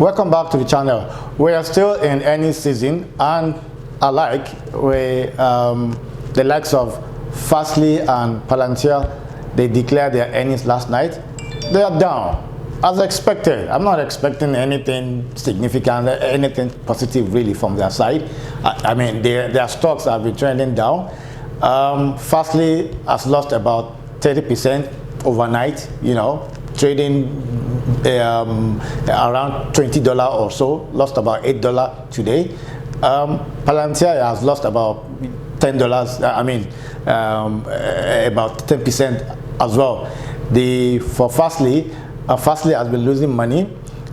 Welcome back to the channel. We are still in earnings season, and alike the likes of Fastly and Palantir, they declared their earnings last night. They are down as expected. I'm not expecting anything significant, anything positive really from their side. I mean, their stocks have been trending down. Fastly has lost about 30% overnight, trading around $20 or so, lost about $8 today. Palantir has lost about $10, about 10% as well. For Fastly has been losing money.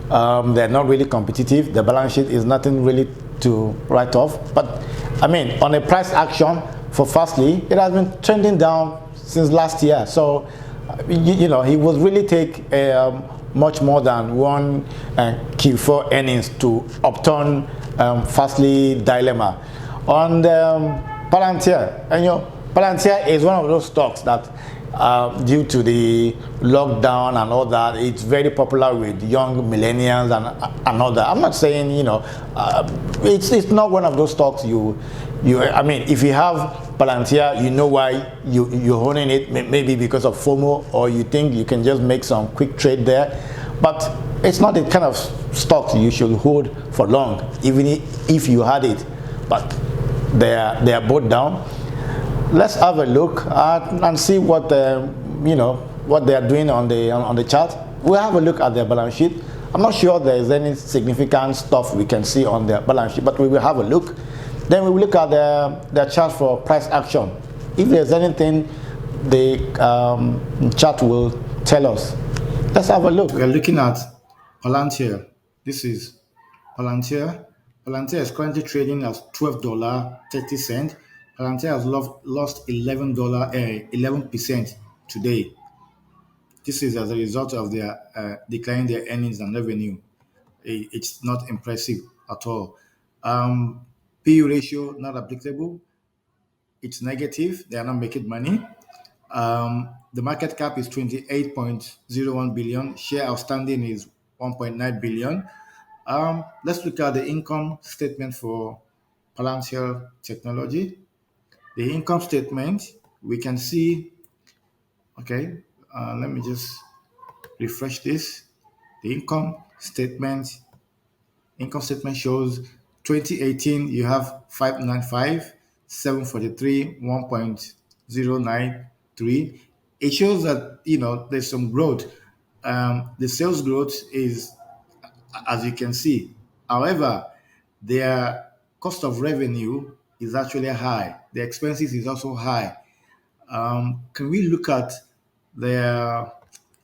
They're not really competitive. The balance sheet is nothing really to write off. But I mean, on a price action for Fastly, it has been trending down since last year. So he would really take much more than one Q4 earnings to upturn Fastly dilemma. On Palantir, Palantir is one of those stocks that due to the lockdown and all that, it's very popular with young millennials and all that. I'm not saying it's not one of those stocks I mean, if you have Palantir, you know why you're owning it, maybe because of FOMO, or you think you can just make some quick trade there. But it's not the kind of stock you should hold for long, even if you had it. But they are both down. Let's have a look and see what what they are doing on the chart. We'll have a look at their balance sheet. I'm not sure there is any significant stuff we can see on their balance sheet, but we will have a look. Then we will look at their chart for price action. If there's anything, the chart will tell us. Let's have a look. We are looking at Palantir. This is Palantir. Palantir is currently trading at $12.30. Palantir has lost $11% today. This is as a result of their declining their earnings and revenue. It's not impressive at all. PE ratio not applicable. It's negative. They are not making money. The market cap is 28.01 billion. Share outstanding is 1.9 billion. Let's look at the income statement for Palantir Technology. The income statement, we can see, okay, let me just refresh this. The income statement shows 2018, you have 595, 743, 1.093. It shows that, there's some growth. The sales growth is, as you can see. However, their cost of revenue is actually high. The expenses is also high. Can we look at their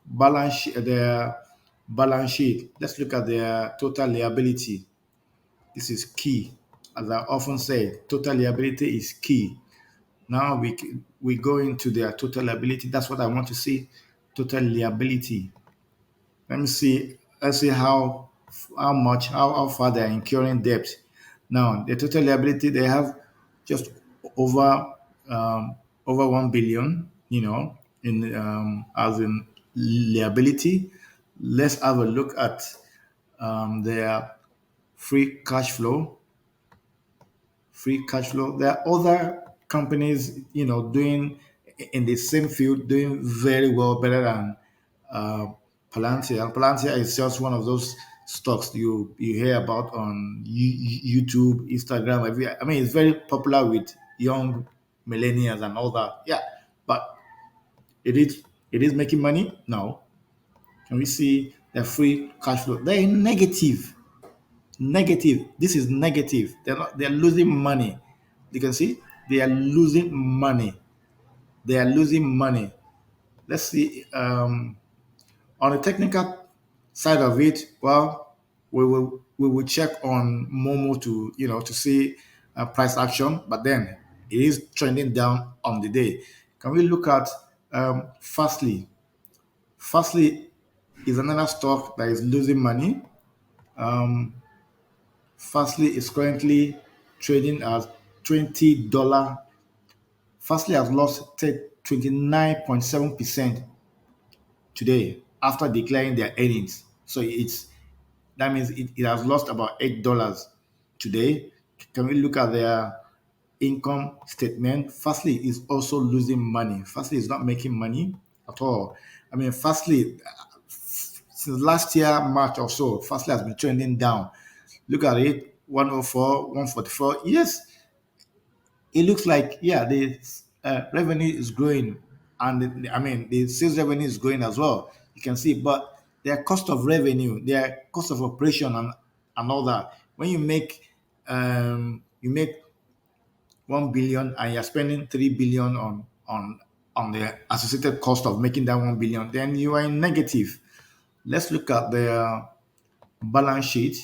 balance sheet? Let's look at their total liability. This is key. As I often say, total liability is key. Now we go into their total liability. That's what I want to see. Total liability. Let me see. Let's see how far they are incurring debt. Now the total liability, they have just over 1 billion. In as in liability. Let's have a look at their free cash flow. There are other companies, doing in the same field, doing very well, better than Palantir. Palantir is just one of those stocks you hear about on YouTube, Instagram. I mean, it's very popular with young millennials and all that. Yeah, but it is making money now. Can we see the free cash flow? They're negative. This is negative. They're losing money. You can see they are losing money. Let's see on the technical side of it. Well, we will check on Momo to see price action, but then it is trending down on the day. Can we look at Fastly? Fastly is another stock that is losing money. Fastly is currently trading at $20. Fastly has lost 29.7% today after declaring their earnings. So it's That means it has lost about $8 today. Can we look at their income statement? Firstly, is also losing money. Firstly, is not making money at all. I mean, firstly, since last year March or so, firstly has been trending down. Look at it, 104, 144. Yes, it looks like, yeah, the revenue is growing, and I mean the sales revenue is growing as well. You can see, but their cost of revenue, their cost of operation, and all that. When you make 1 billion and you're spending 3 billion on the associated cost of making that 1 billion, then you are in negative. Let's look at the balance sheet.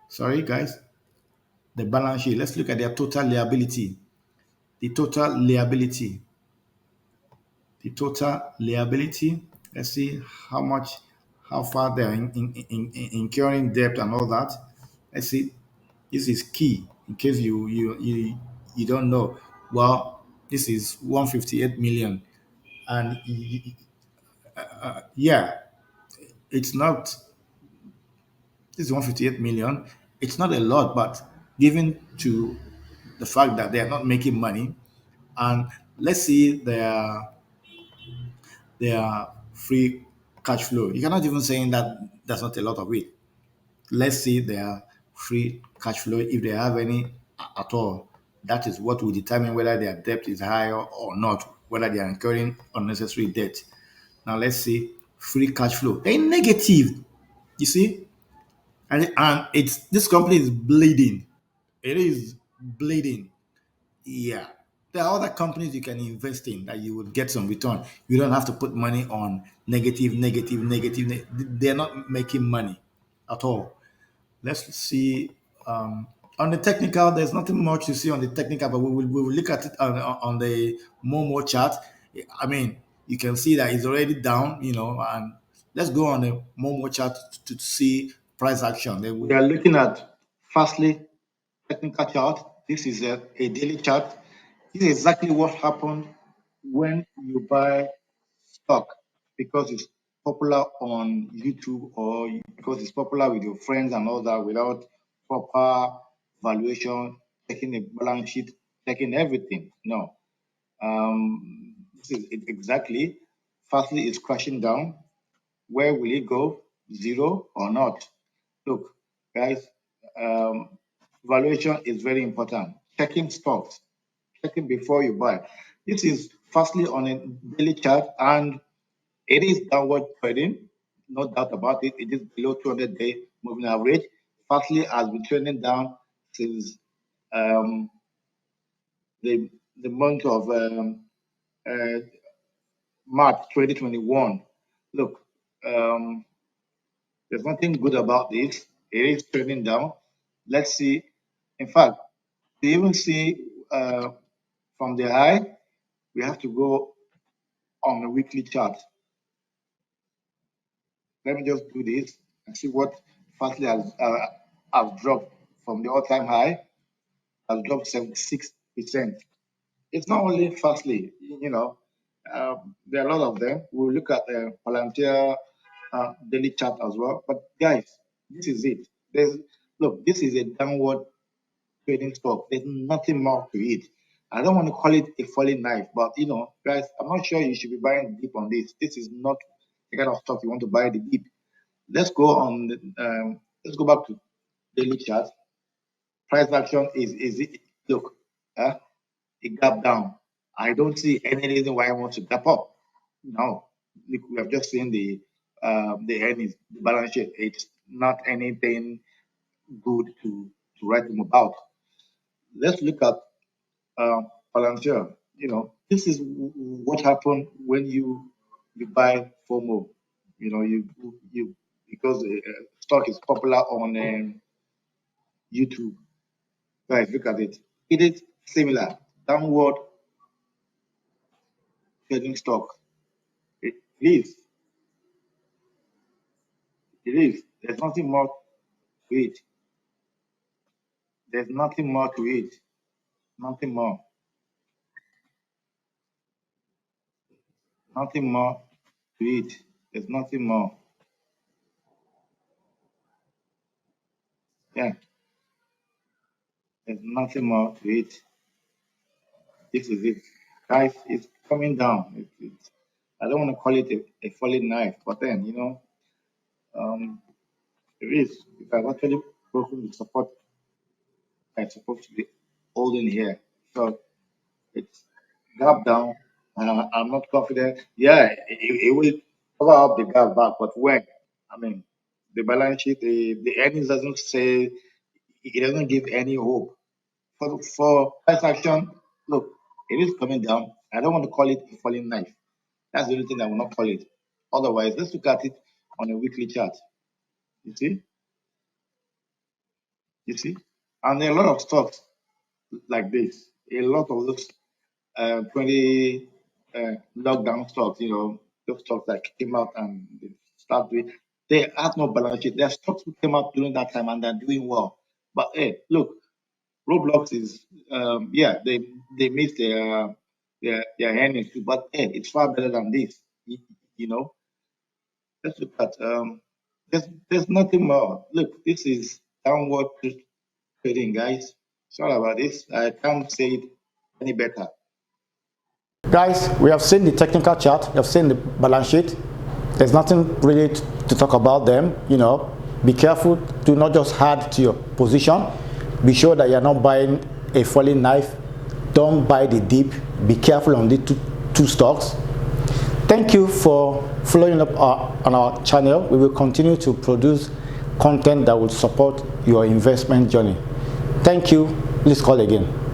Sorry, guys, the balance sheet. Let's look at their total liability. The total liability the total liability. Let's see how much, how far they're in incurring debt and all that. Let's see. This is key in case you don't know. Well, this is 158 million, and yeah, it's not. This is 158 million. It's not a lot, but given to the fact that they are not making money, and let's see their free cash flow. You cannot even saying that that's not a lot of it. Let's see their free cash flow if they have any at all. That is what will determine whether their debt is higher or not, whether they are incurring unnecessary debt. Now let's see free cash flow. They're negative. You see, and it's this company is bleeding. It is bleeding. Yeah. There are other companies you can invest in that you would get some return. You don't have to put money on negative, negative, negative. They're not making money at all. Let's see. On the technical, there's nothing much to see on the technical, but we will look at it on the Momo chart. I mean, you can see that it's already down, and let's go on the Momo chart to see price action. Then we are looking at firstly technical chart. This is a daily chart. This is exactly what happened when you buy stock because it's popular on YouTube or because it's popular with your friends and all that without proper valuation, checking the balance sheet, checking everything. No. This is it exactly. Firstly, it's crashing down. Where will it go? Zero or not? Look, guys, um, valuation is very important. Checking stocks, checking before you buy. This is firstly on a daily chart and it is downward trending, no doubt about it. It is below 200-day moving average. Firstly, has been trending down since um, the month of uh, March 2021. Look, um, there's nothing good about this. It is trending down. Let's see. In fact, to even see from the high, we have to go on a weekly chart. Let me just do this and see what Fastly has dropped from the all-time high. Has dropped 76%. It's not only Fastly, there are a lot of them. We'll look at Palantir daily chart as well. But guys, this is it. Look, this is a downward trading stock. There's nothing more to it. I don't want to call it a falling knife, but guys, I'm not sure you should be buying deep on this. This is not the kind of stock you want to buy the deep. Let's go back to daily chart. Price action is it? Look, it gap down. I don't see any reason why I want to gap up. No, look, we have just seen the earnings, the balance sheet. It's not anything good to write them about. Let's look at Palantir. This is what happened when you buy FOMO. You because stock is popular on YouTube. Guys, look at it. It is similar. Downward trading stock. It is. It is. There's nothing more to it. There's nothing more to it. Nothing more. Nothing more to it. There's nothing more. Yeah, there's nothing more to it. This is it. Guys, it's coming down. I don't want to call it a falling knife, but then, um, it is. It has actually broken the support that's supposed to be holding here. So it's gap down. I'm not confident. Yeah, it will cover up the gap back, but when? I mean, the balance sheet, the earnings doesn't say, it doesn't give any hope. For price action, look, it is coming down. I don't want to call it a falling knife. That's the only thing I will not call it. Otherwise, let's look at it on a weekly chart. You see? You see? And there are a lot of stocks like this. A lot of those 20 lockdown stocks, those stocks that came out and they start doing, they have no balance sheet. There are stocks who came out during that time and they're doing well. But hey, look, Roblox is, yeah, they missed their earnings too, but hey, it's far better than this. You know, let's look at there's nothing more. Look, this is downward trading, guys. Sorry about this. I can't say it any better. Guys, we have seen the technical chart, we have seen the balance sheet. There's nothing really to talk about them. Be careful. Do not just add to your position. Be sure that you're not buying a falling knife. Don't buy the dip. Be careful on the two stocks. Thank you for following up on our channel. We will continue to produce content that will support your investment journey. Thank you. Please call again.